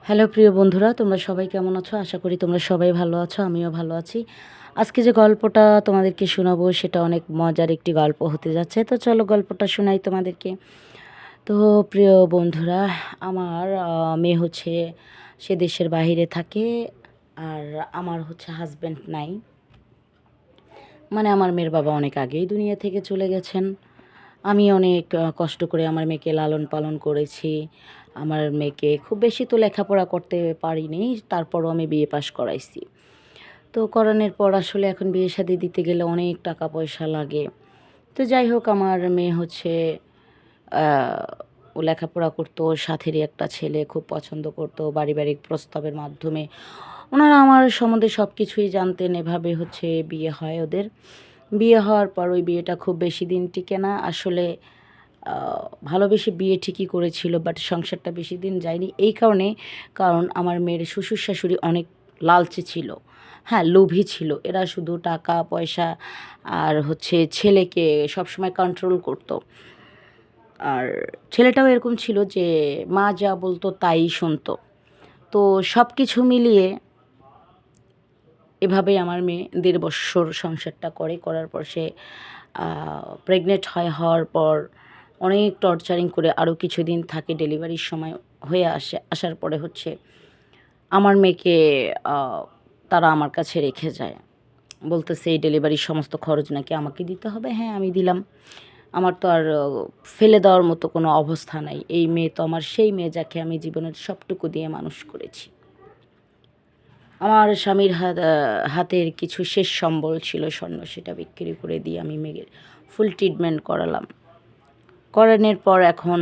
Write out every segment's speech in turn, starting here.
Hello প্রিয় বন্ধুরা, তোমরা সবাই কেমন আছো? আশা করি তোমরা সবাই ভালো আছো, আমিও ভালো আছি। আজকে যে গল্পটা তোমাদেরকে শোনাবো সেটা অনেক মজার একটি গল্প হতে যাচ্ছে। তো চলো গল্পটা শোনাই তোমাদেরকে। তো প্রিয় বন্ধুরা, আমার মেয়ে হচ্ছে সে দেশের বাহিরে থাকে, আর আমার হচ্ছে হাসব্যান্ড নাই। মানে আমার মেয়ের বাবা অনেক আগেই দুনিয়া থেকে চলে গেছেন। আমি অনেক কষ্ট করে আমার মেয়েকে লালন পালন করেছি। আমার মেয়েকে খুব বেশি তো লেখাপড়া করতে পারিনি, তারপরও আমি বিএ পাস করাইছি। তো করানোর পর আসলে এখন বিয়ে শাদী দিতে গেলে অনেক টাকা পয়সা লাগে। তো যাই হোক, আমার মেয়ে হচ্ছে ও লেখাপড়া করতো, ওর সাথেরই একটা ছেলে খুব পছন্দ করতো। পারিবারিক প্রস্তাবের মাধ্যমে ওনারা আমার সম্বন্ধে সব কিছুই জানতেন। এভাবে হচ্ছে বিয়ে হয় ওদের। বিয়ে হওয়ার পর ওই বিয়েটা খুব বেশি দিন টিকে না আসলে। আ ভালোবেসে বিয়ে ঠিকই করেছিল, বাট সংসারটা বেশি দিন যায়নি। এই কারণে, কারণ আমার মেয়ের শ্বশুর-শাশুড়ি অনেক লালচে ছিল। হ্যাঁ, লোভী ছিল। এরা শুধু টাকা পয়সা আর হচ্ছে ছেলেকে সবসময় কন্ট্রোল করত। আর ছেলেটাও এরকম ছিল যে মা যা বলত তাই শুনত। তো সব কিছু মিলিয়ে এভাবেই আমার মেয়ে ১.৫ বৎসর সংসারটা করে। করার পর সে প্রেগনেন্ট হয়। হওয়ার পর অনেক টর্চারিং করে আরও কিছুদিন থাকে, ডেলিভারির সময় হয়ে আসে। আসার পরে হচ্ছে আমার মেয়েকে আ তারা আমার কাছে রেখে যায়। বলতেছে এই ডেলিভারির সমস্ত খরচ নাকি আমাকে দিতে হবে। হ্যাঁ, আমি দিলাম। আমার তো আর ফেলে দেওয়ার মতো কোনো অবস্থা নাই। এই মেয়ে তো আমার সেই মেয়ে যাকে আমি জীবনের সবটুকু দিয়ে মানুষ করেছি। আমার স্বামীর হাতের কিছু শেষ সম্বল ছিল স্বর্ণ, সেটা বিক্রি করে দিয়ে আমি মেয়ের ফুল ট্রিটমেন্ট করালাম। করানোর পর এখন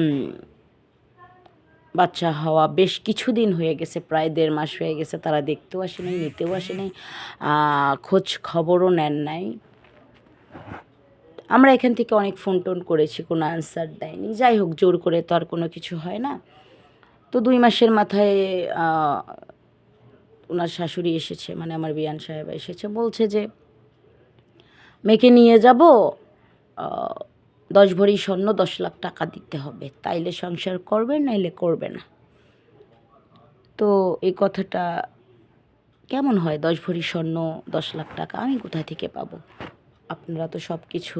বাচ্চা হওয়া বেশ কিছুদিন হয়ে গেছে, প্রায় ১.৫ মাস হয়ে গেছে। তারা দেখতেও আসে নাই, নিতেও আসে নাই, খোঁজ খবরও নেন নাই। আমরা এখান থেকে অনেক ফোন-টোন করেছি, কোনো আনসার দেয়নি। যাই হোক, জোর করে তো আর কোনো কিছু হয় না। তো ২ মাসের মাথায় আ উনার শাশুড়ি এসেছে, মানে আমার বিয়ান সাহেবা এসেছে। বলছে যে, "মেয়েকে নিয়ে যাবো, আ ১০ ভরি স্বর্ণ, ১০ লাখ টাকা দিতে হবে। তাইলে সংসার করবে, নাইলে করবে না।" তো এই কথাটা কেমন হয়? ১০ ভরি স্বর্ণ, ১০ লাখ টাকা আমি কোথা থেকে পাবো? আপনারা তো সব কিছু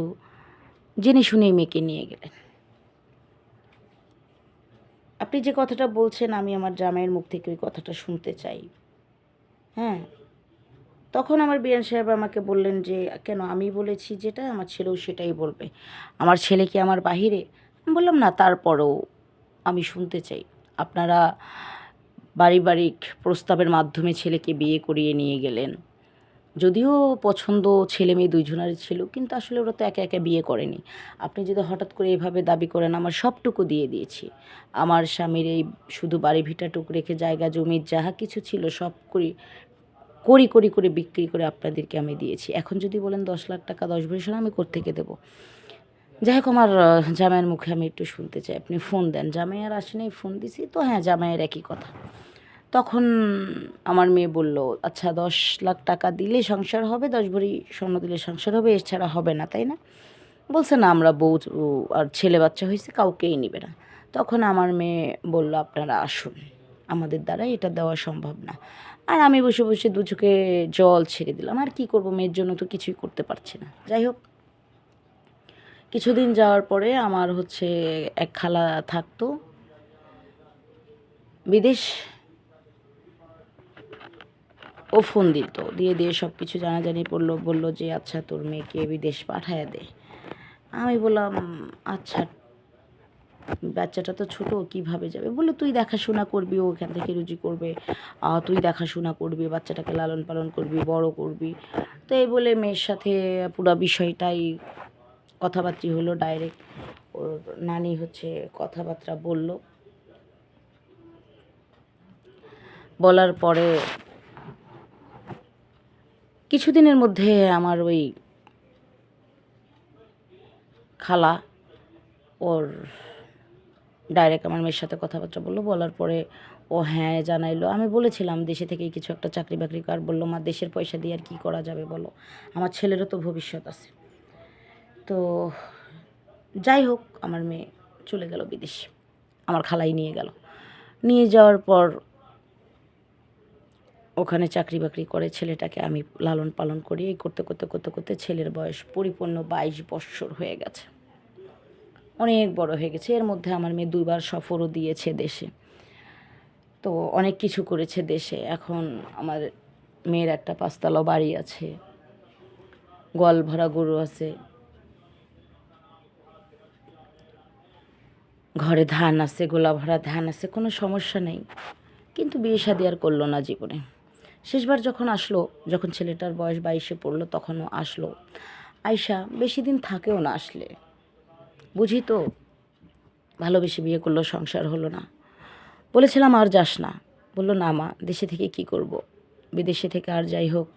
জেনে শুনেই মেয়েকে নিয়ে গেলেন। আপনি যে কথাটা বলছেন, আমি আমার জামাইয়ের মুখ থেকে ওই কথাটা শুনতে চাই। হ্যাঁ? তখন আমার বিয়ান সাহেব আমাকে বললেন যে, "কেন? আমি বলেছি যেটা, আমার ছেলেও সেটাই বলবে। আমার ছেলে কি আমার বাহিরে?" আমি বললাম, "না, তারপরেও আমি শুনতে চাই। আপনারা পারিবারিক প্রস্তাবের মাধ্যমে ছেলেকে বিয়ে করিয়ে নিয়ে গেলেন। যদিও পছন্দ ছেলে-মেয়ে ২ জনারই ছিল, কিন্তু আসলে ওরা তো একা, একা বিয়ে করেনি। আপনি যদি হঠাৎ করে এভাবে দাবি করেন, আমার সবটুকু দিয়ে দিয়েছি। আমার স্বামীর এই শুধু বাড়ি ভিটাটুক রেখে জায়গা জমি যাহা কিছু ছিল সব করি করে বিক্রি করে আপনাদেরকে আমি দিয়েছি। এখন যদি বলেন ১০ লাখ টাকা ১০ ভরি সোনা, আমি কোত্থেকে দেবো?" যাই হোক, আমার জামাইয়ের মুখে আমি একটু শুনতে চাই। আপনি ফোন দেন। জামাই আর আসে নাই, ফোন দিছি তো হ্যাঁ, জামাইয়ের একই কথা। তখন আমার মেয়ে বলল, "আচ্ছা, ১০ লাখ টাকা দিলে সংসার হবে, ১০ ভরি স্বর্ণ দিলে সংসার হবে, এছাড়া হবে না, তাই না?" বলছে, "না, আমরা বউ আর ছেলে বাচ্চা হইছে, কাউকেই নিবে না।" তখন আমার মেয়ে বলল, "আপনারা আসুন। আমাদের দ্বারা এটা দেওয়া সম্ভব না।" আর আমি বসে, বসে ২ চোখে জল ছেড়ে দিলাম। আর কি করব? মেয়ের জন্য তো কিছুই করতে পারছি না। যাই হোক, কিছুদিন যাওয়ার পরে আমার হচ্ছে এক খালা থাকতো বিদেশ। ও ফোন দিত। দিয়ে সব কিছু জানাজানি করলো। বলল যে, "আচ্ছা, তোর মেয়েকে বিদেশ পাঠাইয়া দে।" আমি বললাম, "আচ্ছা, বাচ্চাটা তো ছোট, কিভাবে যাবে?" বলল, "তুই দেখাশোনা করবি, ও ওখান থেকে রুজি করবে। তুই দেখাশোনা করবি, বাচ্চাটাকে লালন পালন করবি, বড় করবি।" তো এই বলে মেয়ের সাথে পুরা বিষয়টাই কথাবার্তি হলো ডাইরেক্ট। ওর নানি হচ্ছে কথাবার্তা বলল। বলার পরে কিছুদিনের মধ্যে আমার ওই খালা ওর ডাইরেক্ট আমার মেয়ের সাথে কথাবার্তা বলল। বলার পরে ও হ্যাঁ জানাইলো। আমি বলেছিলাম দেশে থেকেই কিছু একটা চাকরি বাকরি কর। বলল, "মা, দেশের পয়সা দিয়ে আর কি করা যাবে বলো? আমার ছেলেরও তো ভবিষ্যৎ আছে।" তো যাই হোক, আমার মেয়ে চলে গেল বিদেশ। আমার খালাই নিয়ে গেল। নিয়ে যাওয়ার পর ওখানে চাকরি বাকরি করে ছেলেটাকে আমি লালন পালন করি। এই করতে করতে করতে করতে ছেলের বয়স পরিপূর্ণ 22 বৎসর হয়ে গেছে, অনেক বড় হয়ে গেছে। এর মধ্যে আমার মেয়ে 2বার সফরও দিয়েছে দেশে, তো অনেক কিছু করেছে দেশে। এখন আমার মেয়ের একটা 5তলা বাড়ি আছে, গোয়াল ভরা গরু আছে, ঘরে ধান আছে, গোলা ভরা ধান আছে, কোনো সমস্যা নেই। কিন্তু বিয়ে শাদী আর করলো না জীবনে। শেষবার যখন আসলো, যখন ছেলেটার বয়স 22-এ পড়লো, তখনও আসলো। আয়শা বেশি দিন থাকেও না আসলে, বুঝি তো, ভালোবেসে বিয়ে করলো, সংসার হলো না। বলেছিলাম আর যাস না, বললো না মা, দেশে থেকে কি করব, বিদেশে থেকে আর যাই হোক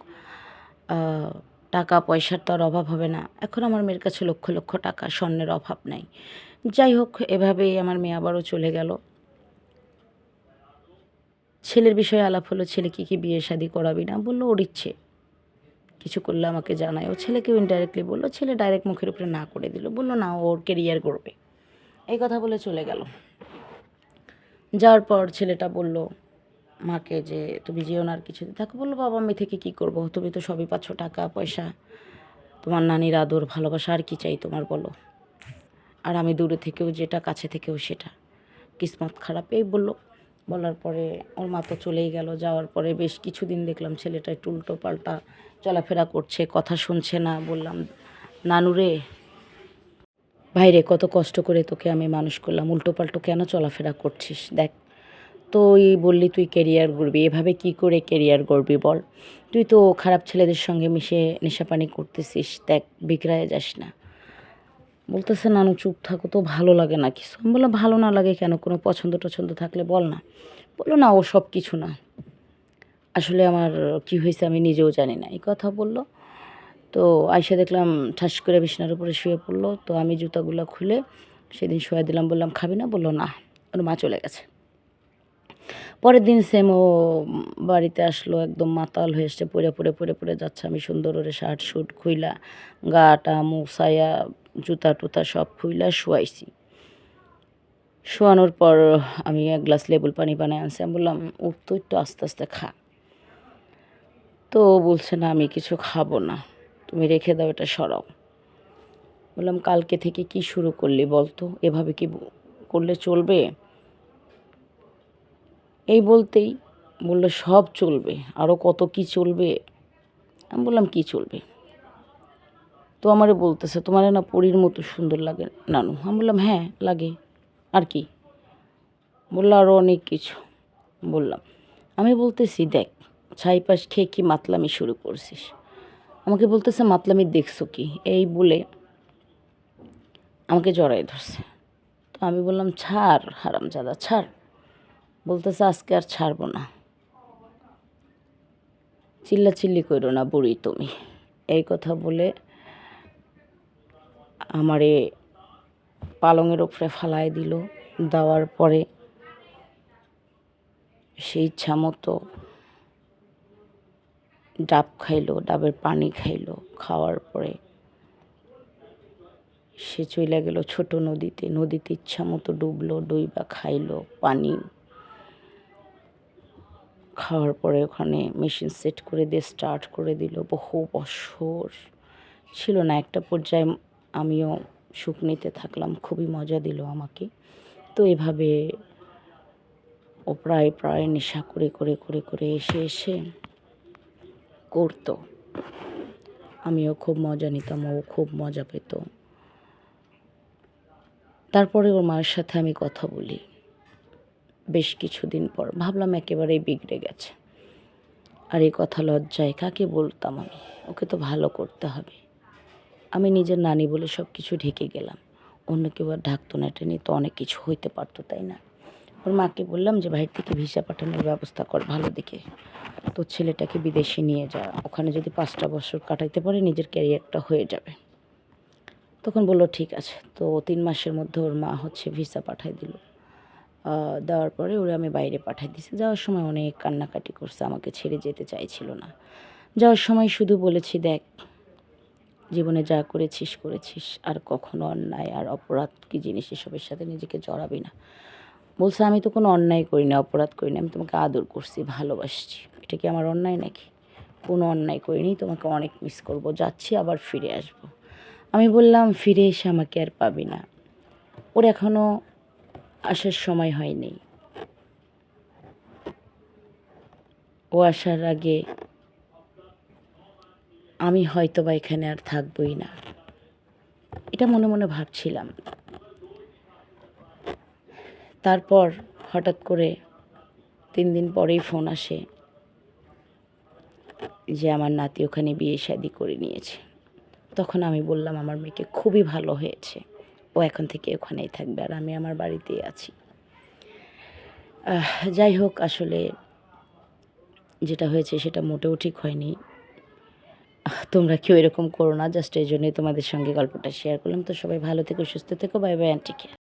টাকা পয়সার তো আর অভাব হবে না। এখন আমার মেয়ের কাছে লক্ষ লক্ষ টাকা, স্বর্ণের অভাব নেই। যাই হোক, এভাবেই আমার মেয়ে আবারও চলে গেল। ছেলের বিষয়ে আলাপ হলো, ছেলেকে কি বিয়ে শাদী করাবি না? বললো ওর ইচ্ছে, কিছু করলে আমাকে জানায়। ও ছেলেকেও ইনডাইরেক্টলি বললো, ছেলে ডাইরেক্ট মুখের উপরে না করে দিল, বললো না ওর কেরিয়ার করবে, এই কথা বলে চলে গেল। যাওয়ার পর ছেলেটা বলল মাকে যে তুমি যেও না, আর কিছুদিন থাকো। বললো বাবা আমি থেকে কী করবো, তুমি তো সবই পাচ্ছ, টাকা পয়সা, তোমার নানির আদর ভালোবাসা, আর কি চাই তোমার বলো। আর আমি দূরে থেকেও যেটা, কাছে থেকেও সেটা, কিসমত খারাপ, এই বললো। বলার পরে ওর মা তো চলেই গেল। যাওয়ার পরে বেশ কিছুদিন দেখলাম ছেলেটা একটু উল্টো পাল্টা চলাফেরা করছে, কথা শুনছে না। বললাম নানুরে, ভাইরে, কত কষ্ট করে তোকে আমি মানুষ করলাম, উল্টো পাল্টো কেন চলাফেরা করছিস? দেখ, তুই বললি তুই কেরিয়ার গড়বি, এভাবে কি করে কেরিয়ার গড়বি বল? তুই তো খারাপ ছেলেদের সঙ্গে মিশে নেশাপানি করতেছিস, দেখ বিগড়ায় যাস না। বলতেছে নানু চুপ থাকো তো, ভালো লাগে না কিছু। আমি বললাম ভালো না লাগে কেন, কোনো পছন্দ টছন্দ থাকলে বল না। বললো না ও সব কিছু না, আসলে আমার কি হয়েছে আমি নিজেও জানি না, এই কথা বললো। তো আয়সা দেখলাম ঠাস করে বিছানার উপরে শুয়ে পড়লো। তো আমি জুতাগুলো খুলে সেদিন শুয়ে দিলাম, বললাম খাবি না? বললো না, ওর মা চলে গেছে। পরের দিন সেম ও বাড়িতে আসলো, একদম মাতাল হয়ে এসছে, পড়ে যাচ্ছে। আমি সুন্দর করে শার্ট শুট খুইলা, গাটা মুছাইয়া, জুতা টুতা সব খুইলা শুয়াইছি। শোয়ানোর পর আমি এক গ্লাস লেবুর পানি বানায় আনছি। আমি বললাম উঠ তো, একটু আস্তে আস্তে খা। তো বলছে না আমি কিছু খাবো না, তুমি রেখে দাও, এটা সরাও। বললাম কালকে থেকে কি শুরু করলি বলতো, এভাবে কি করলে চলবে? এই বলতেই বললো সব চলবে, আরও কত কি চলবে। আমি বললাম কি চলবে? তো আমারে বলতেছে তোমার না পরীর মতো সুন্দর লাগে নানু। আমি বললাম হ্যাঁ লাগে, আর কি? বললো আরও অনেক কিছু। বললাম, আমি বলতেছি দেখ, ছাই পাশ খেয়ে কি মাতলামি শুরু করছিস? আমাকে বলতেছে মাতলামি দেখছো কি, এই বলে আমাকে জড়াই ধরছে। তো আমি বললাম ছাড় হারামজাদা ছাড়। বলতেছে আজকে আর ছাড়বো না, চিল্লাচিল্লি করো না বুড়ি তুমি, এই কথা বলে আমারে পালঙের উপরে ফালাই দিল। দেওয়ার পরে সে ইচ্ছা মতো ডাব খাইলো, ডাবের পানি খাইলো। খাওয়ার পরে সে চলে গেল ছোট নদীতে, নদীতে ইচ্ছা মতো ডুবলো, ডুইবা খাইলো পানি। খাওয়ার পরে ওখানে মেশিন সেট করে দিয়ে স্টার্ট করে দিল। বহু বছর ছিল না, একটা পর্যায়ে আমিও সুখ নিতে থাকলাম, খুবই মজা দিল আমাকে। তো এভাবে ও প্রায় প্রায় নেশা করে করে করে করে এসে এসে করতো। আমিও খুব মজা নিতাম, ও খুব মজা পেত। তারপরে ওর মায়ের সাথে আমি কথা বলি বেশ কিছুদিন পর, ভাবলাম একেবারেই বিগড়ে গেছে। আর এই কথা লজ্জায় কাকে বলতাম আমি, ওকে তো ভালো করতে হবে। আমি নিজের নানি বলে সব কিছু ঢেকে গেলাম, অন্য কেউ আর ঢাকতো না, এটা নিয়ে তো অনেক কিছু হইতে পারতো, তাই না? ওর মাকে বললাম যে বাইরে থেকে ভিসা পাঠানোর ব্যবস্থা কর ভালো দেখে, তোর ছেলেটাকে বিদেশে নিয়ে যা, ওখানে যদি 5টা বছর কাটাইতে পারে নিজের ক্যারিয়ারটা হয়ে যাবে। তখন বললো ঠিক আছে। তো 3 মাসের মধ্যে ওর মা ভিসা পাঠাই দিল। দেওয়ার পরে ওরা আমি বাইরে পাঠাই দিয়েছি। যাওয়ার সময় অনেক কান্নাকাটি করছে, আমাকে ছেড়ে যেতে চাইছিল না। যাওয়ার সময় শুধু বলেছি দেখ, জীবনে যা করেছিস করেছিস, আর কখনো অন্যায় আর অপরাধ কি জিনিস এসবের সাথে নিজেকে জড়াবি না। বলছে আমি তো কোনো অন্যায় করি না, অপরাধ করি না, আমি তোমাকে আদর করছি, ভালোবাসছি, এটা কি আমার অন্যায় নাকি? কোনো অন্যায় করিনি, তোমাকে অনেক মিস করব, যাচ্ছি আবার ফিরে আসব। আমি বললাম ফিরে এসে আমাকে আর পাবি না, ওর এখনও আসার সময় হয়নি, ও আসার আগে আমি হয়তো বা এখানে আর থাকবই না, এটা মনে মনে ভাবছিলাম। তারপর হঠাৎ করে 3 দিন পরেই ফোন আসে যে আমার নাতি ওখানে বিয়ে শাদি করে নিয়েছে। তখন আমি বললাম আমার মেয়েকে খুবই ভালো হয়েছে, ও এখন থেকে ওখানেই থাকবে আর আমি আমার বাড়িতেই আছি। যাই হোক, আসলে যেটা হয়েছে সেটা মোটেও ঠিক হয়নি। তোমরা কেউ এরকম করো না, জাস্ট এই জন্যই তোমাদের সঙ্গে গল্পটা শেয়ার করলাম। তো সবাই ভালো থেকো, সুস্থ থেকো, bye bye, and take care.